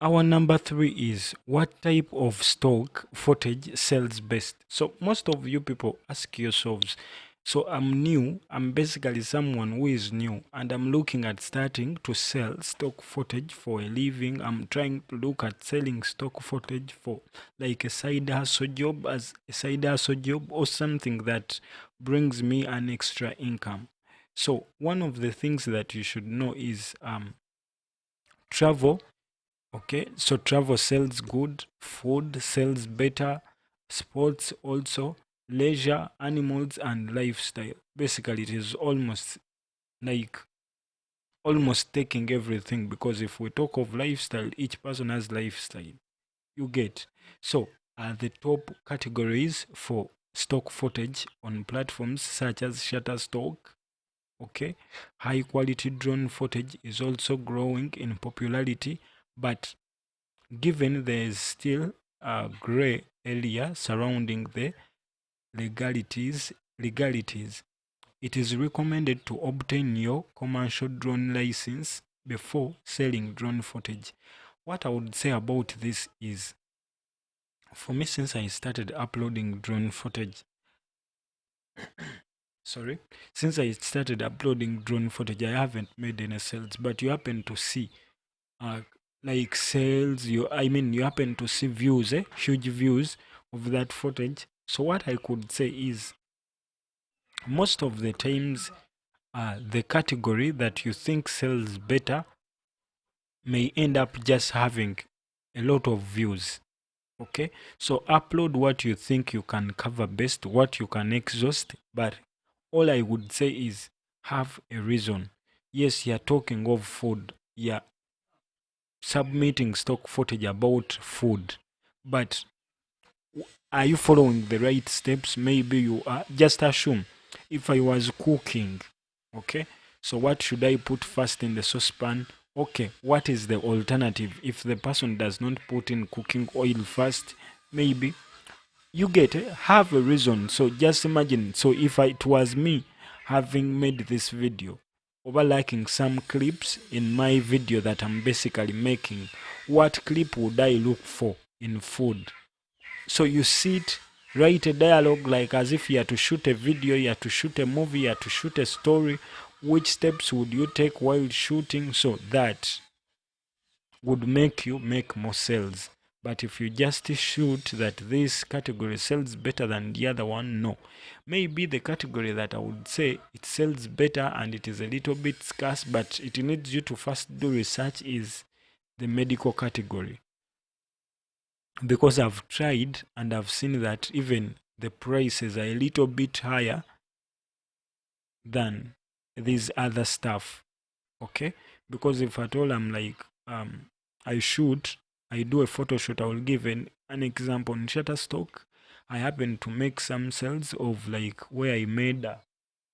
Our number 3 is what type of stock footage sells best. So most of you people ask yourselves, so I'm new, I'm basically someone who is new and I'm looking at starting to sell stock footage for a living. I'm trying to look at selling stock footage for like a side hustle job, as a side hustle job or something that brings me an extra income. So one of the things that you should know is travel. Okay, so travel sells good, food sells better, sports also, leisure, animals, and lifestyle. Basically, it is like almost taking everything, because if we talk of lifestyle, each person has lifestyle. You get. So, the top categories for stock footage on platforms such as Shutterstock. Okay, high quality drone footage is also growing in popularity, but given there is still a gray area surrounding the legalities, it is recommended to obtain your commercial drone license before selling drone footage. What I would say about this is, for me, since I started uploading drone footage, sorry, since I started uploading drone footage, I haven't made any sales, but you happen to see uh, like sales, you happen to see views, huge views of that footage. So what I could say is, most of the times, the category that you think sells better may end up just having a lot of views. Okay, so upload what you think you can cover best, what you can exhaust, but all I would say is, have a reason. Yes, you're talking of food, you're submitting stock footage about food, but are you following the right steps? Maybe you are. Just assume, if I was cooking, okay, so what should I put first in the saucepan? Okay, what is the alternative if the person does not put in cooking oil first? Maybe you get it, have a reason. So just imagine, so if it was me having made this video, overlooking some clips in my video that I'm basically making, what clip would I look for in food? So you sit, write a dialogue like as if you had to shoot a video, you had to shoot a movie, you had to shoot a story. Which steps would you take while shooting? So that would make you make more sales. But if you just shoot that this category sells better than the other one, no. Maybe the category that I would say it sells better and it is a little bit scarce, but it needs you to first do research, is the medical category. Because I've tried and I've seen that even the prices are a little bit higher than these other stuff. Okay, because if at all I'm like, I shoot, I do a photo shoot, I will give an example. In Shutterstock, I happen to make some sales of like where I made a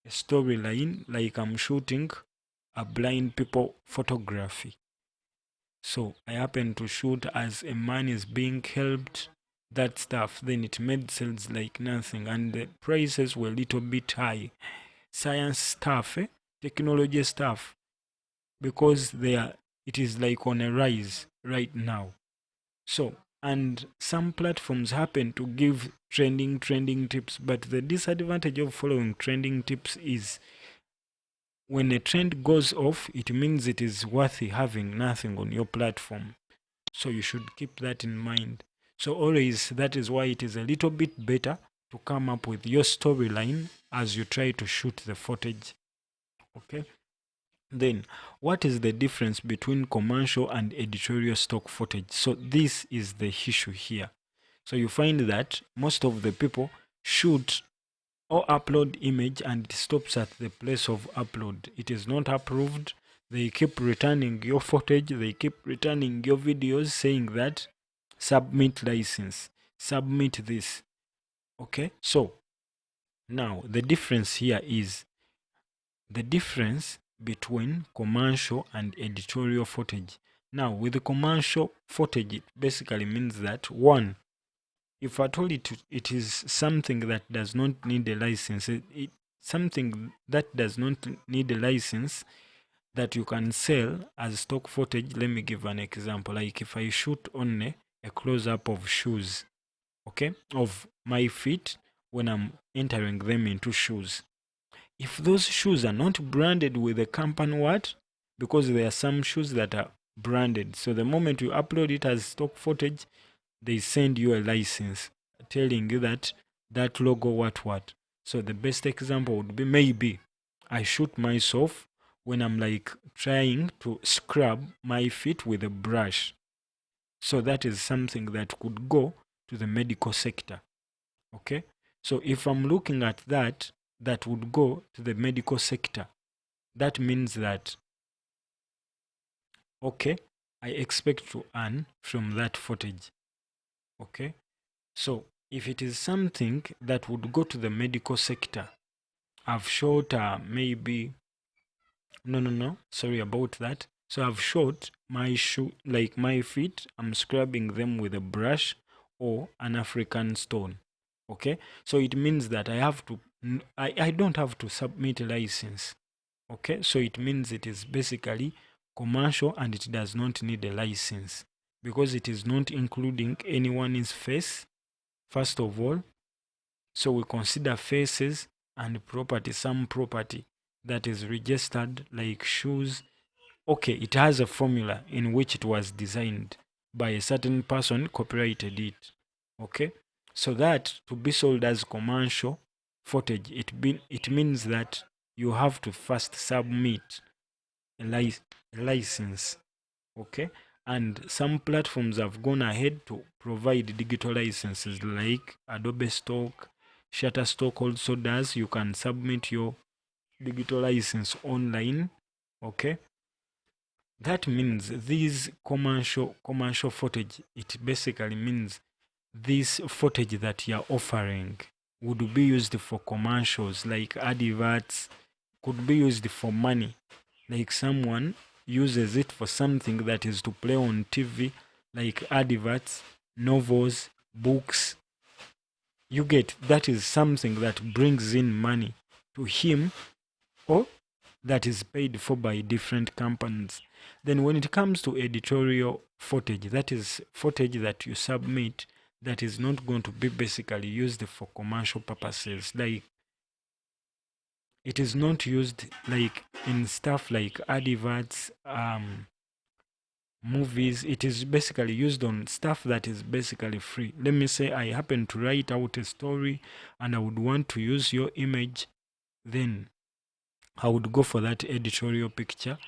storyline, like I'm shooting a blind people photography. So I happen to shoot as a man is being helped, that stuff. Then it made sales like nothing, and the prices were a little bit high. Science stuff, technology stuff, because it is like on a rise right now. So, and some platforms happen to give trending tips, but the disadvantage of following trending tips is, when a trend goes off, it means it is worth having nothing on your platform. So you should keep that in mind. So always, that is why it is a little bit better to come up with your storyline as you try to shoot the footage. Okay. Then, what is the difference between commercial and editorial stock footage? So this is the issue here. So you find that most of the people shoot or upload image and it stops at the place of upload. It is not approved. They keep returning your footage, they keep returning your videos, saying that submit license, submit this. Okay, so now the difference here is the difference between commercial and editorial footage. Now, with the commercial footage, it basically means that, one, if at all it is something that does not need a license, something that does not need a license, that you can sell as stock footage. Let me give an example. Like if I shoot only a close-up of shoes, okay, of my feet when I'm entering them into shoes. If those shoes are not branded with the company what, because there are some shoes that are branded, so the moment you upload it as stock footage, they send you a license telling you that that logo what. So the best example would be, maybe I shoot myself when I'm like trying to scrub my feet with a brush. So that is something that could go to the medical sector. Okay, so if I'm looking at that, that would go to the medical sector. That means that, okay, I expect to earn from that footage. Okay, so if it is something that would go to the medical sector, I've shot maybe, no, sorry about that. So I've shot my shoe, like my feet, I'm scrubbing them with a brush or an African stone. Okay, so it means that I have to, I don't have to submit a license. Okay, so it means it is basically commercial and it does not need a license because it is not including anyone's face, first of all. So we consider faces and property, some property that is registered like shoes. Okay, it has a formula in which it was designed by a certain person, copyrighted it. Okay, so that to be sold as commercial footage, it means that you have to first submit a license. Okay, and some platforms have gone ahead to provide digital licenses like Adobe Stock, Shutterstock also does. You can submit your digital license online. Okay, that means these commercial footage, it basically means this footage that you're offering would be used for commercials like adverts, could be used for money. Like someone uses it for something that is to play on TV, like adverts, novels, books. You get, that is something that brings in money to him or that is paid for by different companies. Then when it comes to editorial footage, that is footage that you submit that is not going to be basically used for commercial purposes. Like it is not used like in stuff like adverts, movies. It is basically used on stuff that is basically free. Let me say I happen to write out a story and I would want to use your image, then I would go for that editorial picture,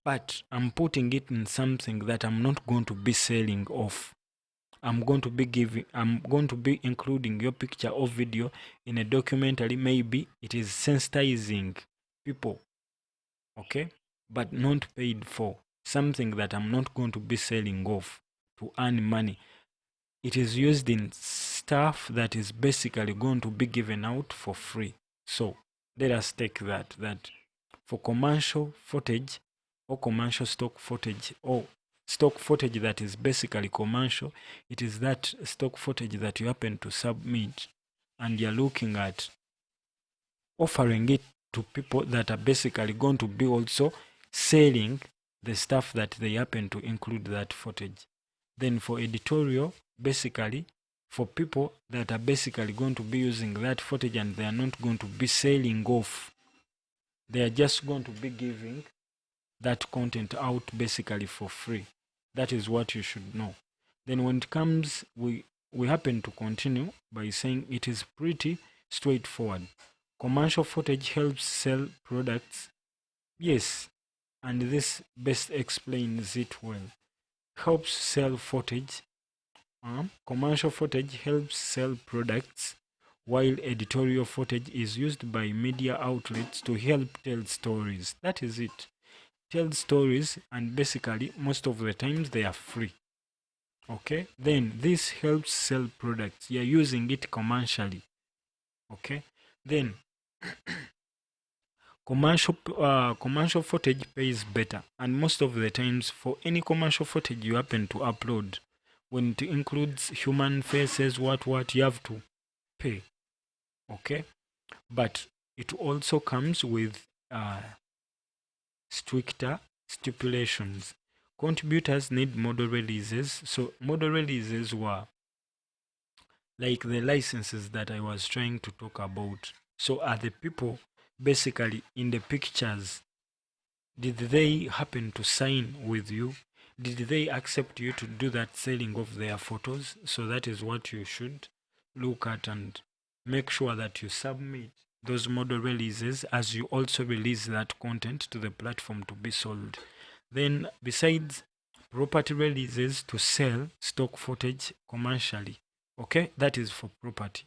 but I'm putting it in something that I'm not going to be selling off. I'm going to be including your picture or video in a documentary. Maybe it is sensitizing people, okay, but not paid for. Something that I'm not going to be selling off to earn money. It is used in stuff that is basically going to be given out for free. So let us take that for commercial footage or commercial stock footage or stock footage that is basically commercial, it is that stock footage that you happen to submit and you're looking at offering it to people that are basically going to be also selling the stuff that they happen to include that footage. Then for editorial, basically for people that are basically going to be using that footage and they are not going to be selling off, they are just going to be giving that content out basically for free. That is what you should know. Then when it comes, we happen to continue by saying it is pretty straightforward. Commercial footage helps sell products. Yes, and this best explains it well. Helps sell footage. Commercial footage helps sell products, while editorial footage is used by media outlets to help tell stories. That is it. Tell stories, and basically most of the times they are free. Okay, then this helps sell products. You're using it commercially. Okay, then commercial footage pays better, and most of the times for any commercial footage you happen to upload, when it includes human faces, what you have to pay. Okay, but it also comes with stricter stipulations. Contributors need model releases. So model releases were like the licenses that I was trying to talk about. So are the people basically in the pictures, did they happen to sign with you? Did they accept you to do that selling of their photos? So that is what you should look at and make sure that you submit those model releases as you also release that content to the platform to be sold. Then besides property releases, to sell stock footage commercially. Okay, that is for property.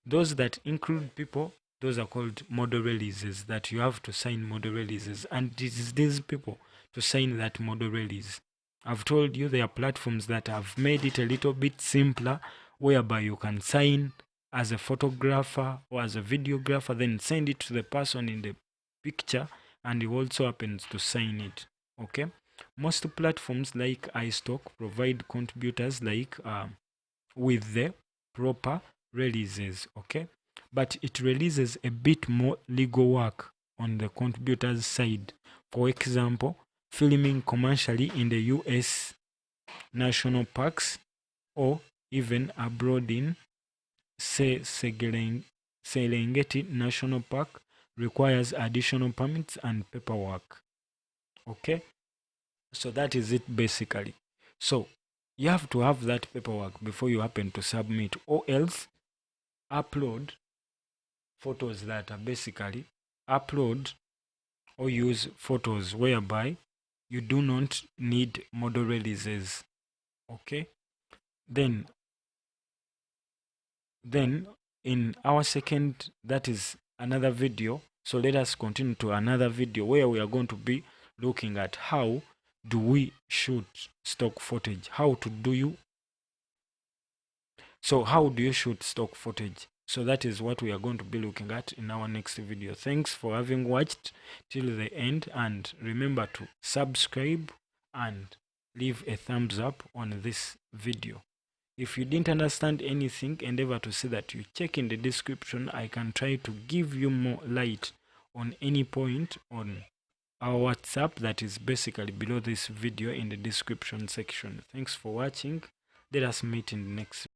Those that include people, those are called model releases, that you have to sign model releases, and it is these people to sign that model release. I've told you there are platforms that have made it a little bit simpler, whereby you can sign as a photographer or as a videographer, then send it to the person in the picture, and he also happens to sign it. Okay, most platforms like iStock provide contributors like with the proper releases. Okay, but it releases a bit more legal work on the contributor's side. For example, filming commercially in the US national parks or even abroad in, say, Serengeti National Park requires additional permits and paperwork. Okay, so that is it basically. So you have to have that paperwork before you happen to submit, or else upload photos that are basically upload or use photos whereby you do not need model releases. Okay, then in our second, that is another video, so let us continue to another video where we are going to be looking at how do we shoot stock footage, how do you shoot stock footage. So that is what we are going to be looking at in our next video. Thanks for having watched till the end, and remember to subscribe and leave a thumbs up on this video. If you didn't understand anything, endeavor to see that you check in the description. I can try to give you more light on any point on our WhatsApp that is basically below this video in the description section. Thanks for watching. Let us meet in the next video.